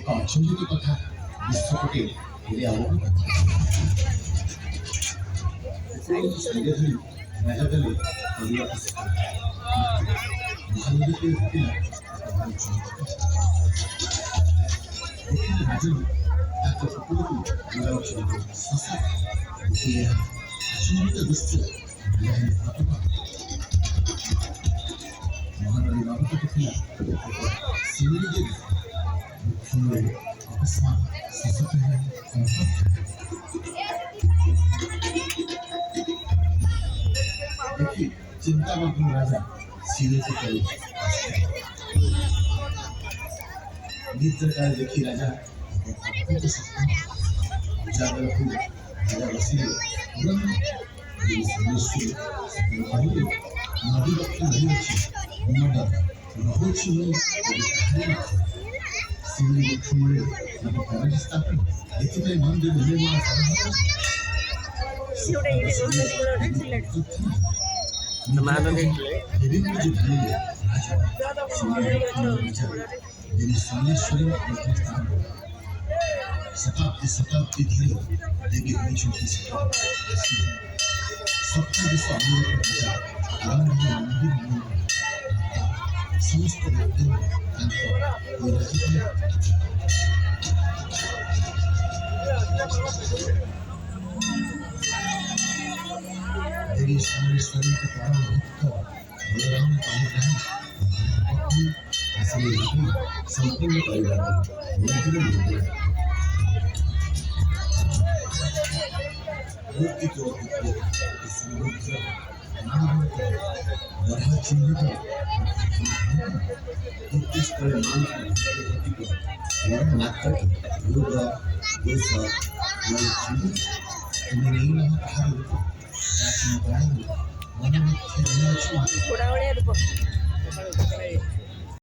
ଅଚଞ୍ଚିତ କଥା ବିଶ୍ୱପଟେ ଘୁରି ଆଉନ ସାଙ୍ଗେ ଧରି ରାଜା ଦେଲେ କରିବାକୁ ମହାନଦୀକୁ ଉଠିଲା ଦେଖିଲେ ରାଜନ ତାଙ୍କ କୁକୁରକୁ ବୁଲାଉଛନ୍ତି ଶଶା ଦେଖିଲେ ଅଚଞ୍ଚିତ ଦୃଶ୍ୟ ମହାନଦୀ ବାବଦକୁ ଥିଲା ଶିମିଳି ଦେବୀ ମୁଖ୍ୟ ଅକସ୍ମାତ ଶେଷ କହିଲେ देखी चिंता मग्न राजा सिरे से करे निद्र काल देखी राजा अद्भुत सपना उजागर हुए राजा बसिले तुरंत କହିଲେ ନଦୀ ପକ୍ଷୀ ରହିଅଛି ମୁଣ୍ଡ ରହୁଛି ମୁଁ ଶିମିଳି ବୃକ୍ଷ ମୂଳେ ତାକୁ କରାଜି ସ୍ଥାପନ ଏଥିପାଇଁ ମନ ଦେବେ ନିର୍ମଳ शताब्दी शताब्दी धरी देवी होइछन्ति सप्तादेश अनुरूप पूजा आरंभ मंदिर समस्त भक्तों देवी सोमेश्वरी के परम भक्त बलराम पाहुराई पत्नी असली संपूर्ण परिवार मंदिर में मूर्ति को समुद्र नाम वरहा चिन्हित उत्कृष्ट मान वर्ण मात्र योग दोष मन चिन्हित नहीं ना कहा प्राचीन काल में मन में